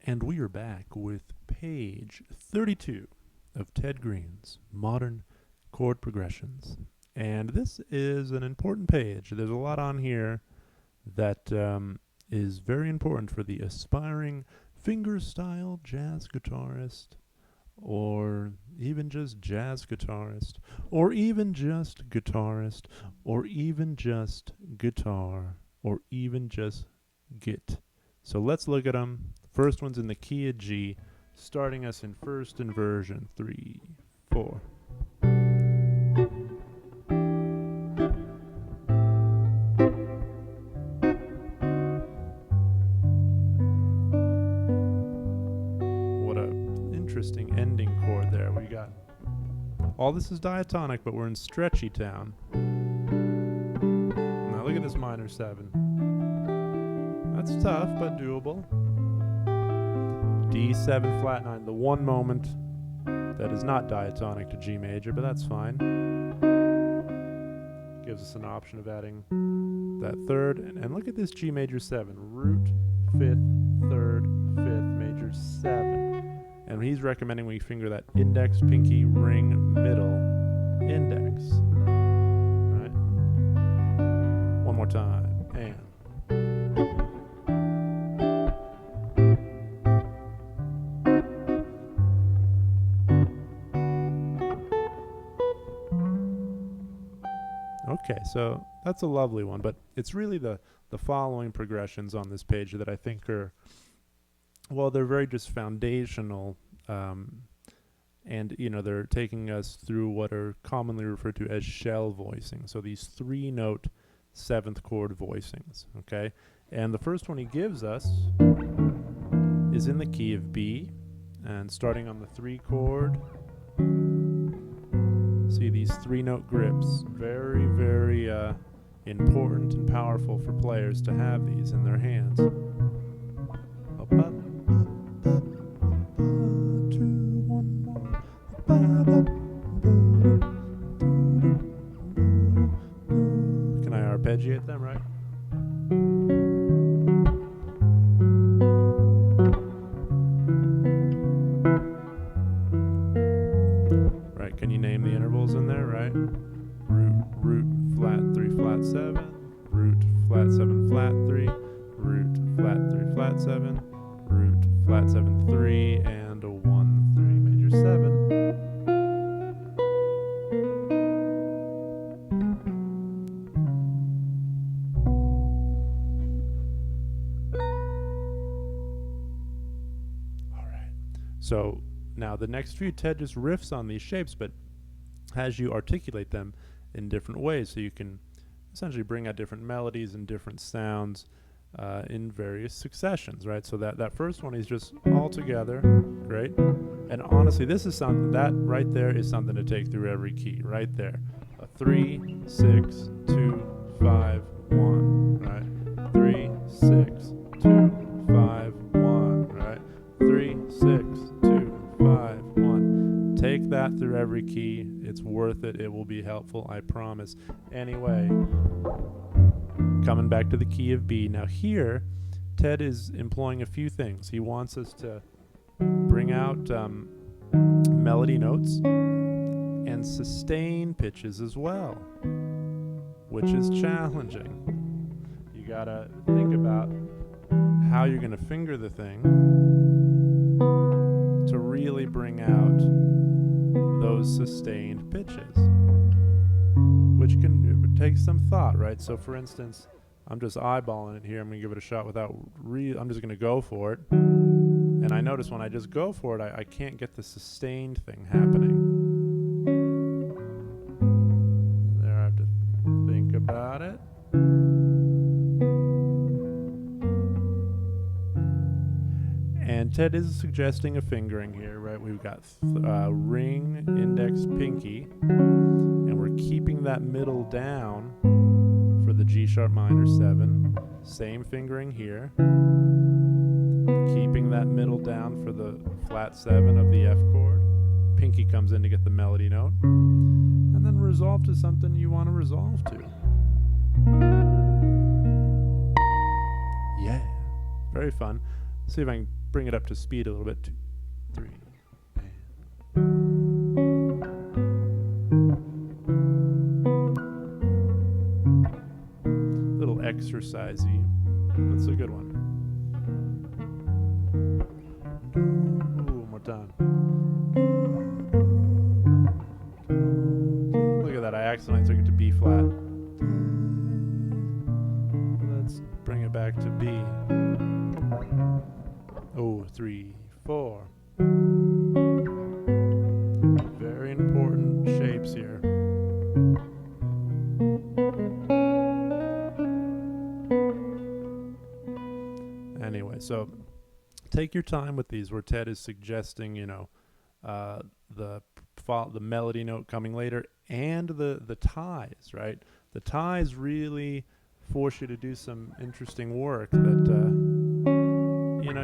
And we are back with page 32 of Ted Greene's Modern Chord Progressions. And this is an important page. There's a lot on here that is very important for the aspiring fingerstyle jazz guitarist, or even just jazz guitarist, or even just guitarist, or even just guitar, or even just git. So let's look at them. First one's in the key of G, starting us in first inversion, 3, 4. What a interesting ending chord there. We got all this is diatonic, but we're in stretchy town. Now look at this minor 7. That's tough, but doable. D7 flat 9, the one moment that is not diatonic to G major, but that's fine. Gives us an option of adding that third. And look at this G major 7, root, 5th, 3rd, 5th, major 7. And he's recommending we finger that index, pinky, ring, middle, index. Right? One more time. And. Okay, so that's a lovely one, but it's really the following progressions on this page that I think are, well, they're very just foundational, and, you know, they're taking us through what are commonly referred to as shell voicing. So these 3-note 7th chord voicings, okay? And the first one he gives us is in the key of B, and starting on the 3 chord. See these 3-note grips, very, very important and powerful for players to have these in their hands. Can I arpeggiate them, right? Can you name the intervals in there, right? Root, flat 3, flat 7, root, flat 7, flat 3, root, flat 3, flat 7, root, flat 7, 3, and a 1, 3, major 7. All right. So now the next few, Ted just riffs on these shapes, but has you articulate them in different ways, so you can essentially bring out different melodies and different sounds in various successions, right? So that first one is just all together, great. And honestly, this is something that right there is something to take through every key, right there. A 3, 6, 2, 5, 1, right? 3, 6, 2, 5, 1, right? 3, 6, 2, 5, 1. Take that through every key. It's worth it. It will be helpful, I promise. Anyway, coming back to the key of B. Now here, Ted is employing a few things. He wants us to bring out melody notes and sustain pitches as well, which is challenging. You gotta think about how you're gonna finger the thing to really bring out those sustained pitches, which can take some thought, right? So for instance, I'm just eyeballing it here. I'm going to give it a shot without I'm just going to go for it. And I notice when I just go for it, I can't get the sustained thing happening. There, I have to think about it. And Ted is suggesting a fingering here, right? We've got ring, index, pinky, and we're keeping that middle down for the G sharp minor 7. Same fingering here. Keeping that middle down for the flat 7 of the F chord. Pinky comes in to get the melody note. And then resolve to something you want to resolve to. Yeah, very fun. See if I can bring it up to speed a little bit. 2, 3, and little exercisey. That's a good one. Ooh, one more time. Look at that, I accidentally took it to B flat. Let's bring it back to B. Oh, 3, 4. Very important shapes here. Anyway, so take your time with these, where Ted is suggesting, the melody note coming later, and the ties, right? The ties really force you to do some interesting work that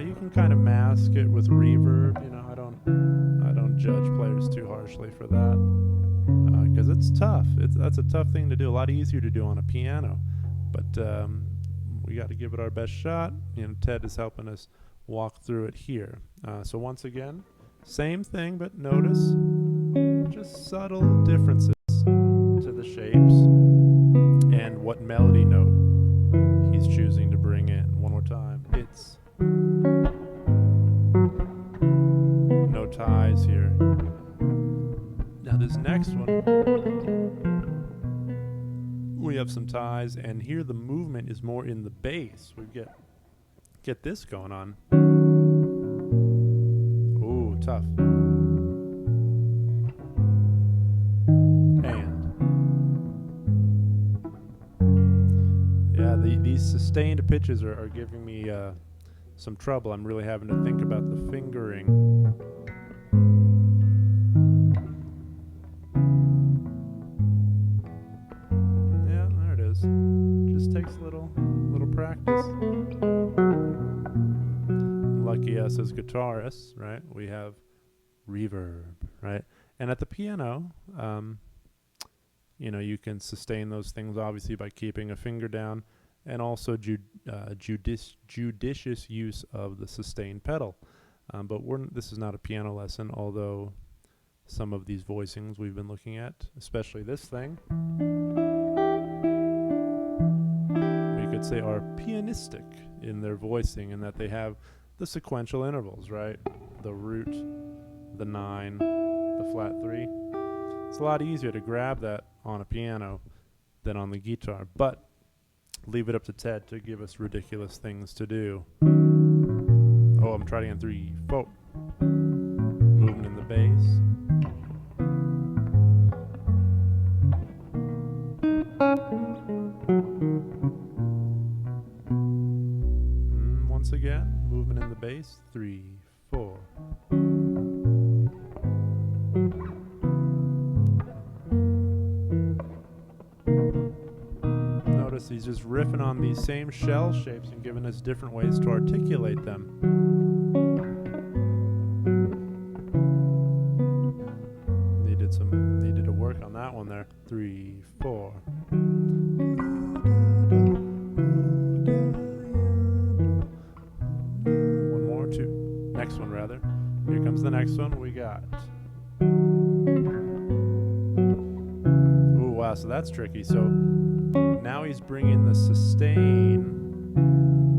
you can kind of mask it with reverb. I don't judge players too harshly for that, because it's tough. That's a tough thing to do. A lot easier to do on a piano, but we got to give it our best shot. Ted is helping us walk through it here. So once again, same thing, but notice just subtle differences to the shapes and what melody note he's choosing to bring in. One more time. It's no ties here. Now this next one, we have some ties, and here the movement is more in the bass. We get this going on. Ooh, tough. And yeah, these sustained pitches are giving me some trouble. I'm really having to think about the fingering. Yeah, there it is. Just takes a little practice. Lucky us as guitarists, right? We have reverb, right? And at the piano, you can sustain those things obviously by keeping a finger down, and also judicious use of the sustain pedal. But this is not a piano lesson, although some of these voicings we've been looking at, especially this thing, we could say are pianistic in their voicing, in that they have the sequential intervals, right? The root, the 9, the flat 3. It's a lot easier to grab that on a piano than on the guitar, but leave it up to Ted to give us ridiculous things to do. Oh, I'm trying again. 3, 4. Moving in the bass. Once again, movement in the bass. 3, 4. Notice he's just riffing on these same shell shapes and giving us different ways to articulate them. Needed to work on that one there. 3, 4. One more, 2. Next one, rather. Here comes the next one. We got. Ooh, wow, so that's tricky. So now he's bringing the sustain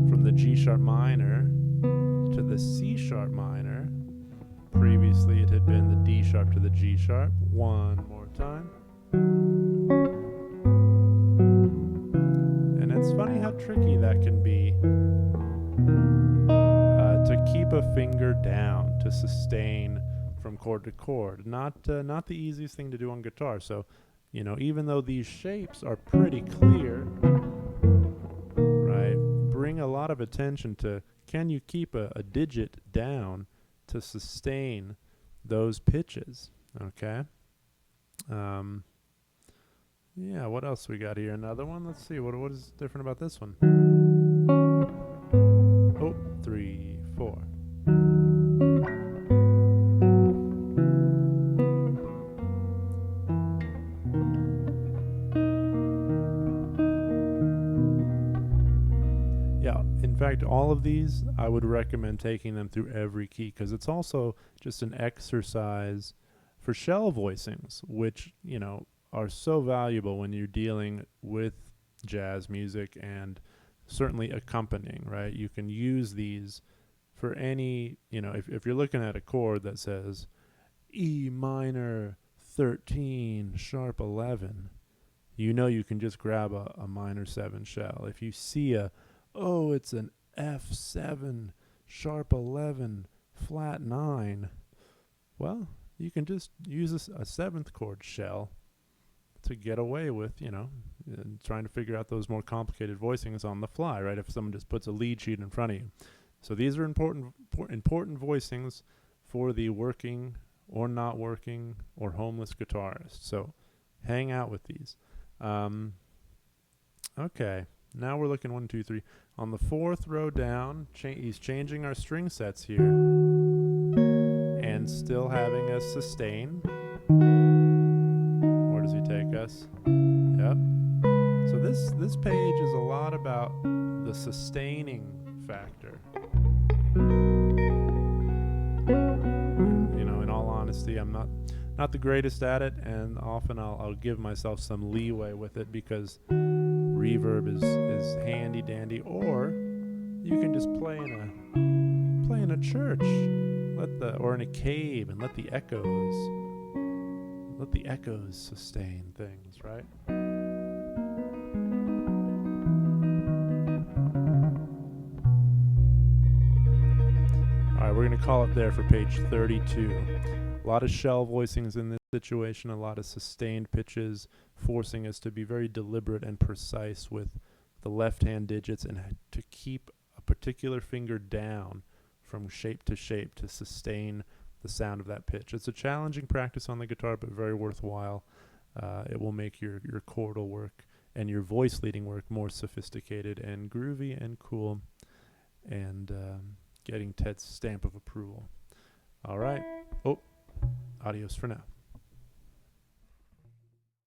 from the G sharp minor to the C sharp minor. Previously it had been the D sharp to the G sharp. One more time. And it's funny how tricky that can be to keep a finger down, to sustain from chord to chord. Not the easiest thing to do on guitar. So, even though these shapes are pretty clear, right, bring a lot of attention to, can you keep a digit down to sustain those pitches, okay? Yeah, what else we got here? Another one? Let's see, what is different about this one? Oh, 3, 4. fact, all of these, I would recommend taking them through every key, because it's also just an exercise for shell voicings, which, you know, are so valuable when you're dealing with jazz music and certainly accompanying, right? You can use these for any, you know, if you're looking at a chord that says E minor 13 sharp 11, you know you can just grab a minor 7 shell. If you see it's an F7 sharp 11 flat 9, well, you can just use a 7th chord shell to get away with, you know, trying to figure out those more complicated voicings on the fly, right? If someone just puts a lead sheet in front of you. So these are important voicings for the working or not working or homeless guitarist. So hang out with these. Okay, now we're looking 1, 2, 3. On the 4th row down, he's changing our string sets here and still having us sustain. Where does he take us? Yep. So this page is a lot about the sustaining factor. You know, in all honesty, I'm not the greatest at it, and often I'll give myself some leeway with it because reverb is handy dandy. Or you can just play in a church, or in a cave, and let the echoes sustain things, right? All right, we're going to call it there for page 32. A lot of shell voicings in this situation, a lot of sustained pitches, forcing us to be very deliberate and precise with the left-hand digits and to keep a particular finger down from shape to shape to sustain the sound of that pitch. It's a challenging practice on the guitar, but very worthwhile. It will make your chordal work and your voice leading work more sophisticated and groovy and cool, and getting Ted's stamp of approval. All right. Adios for now.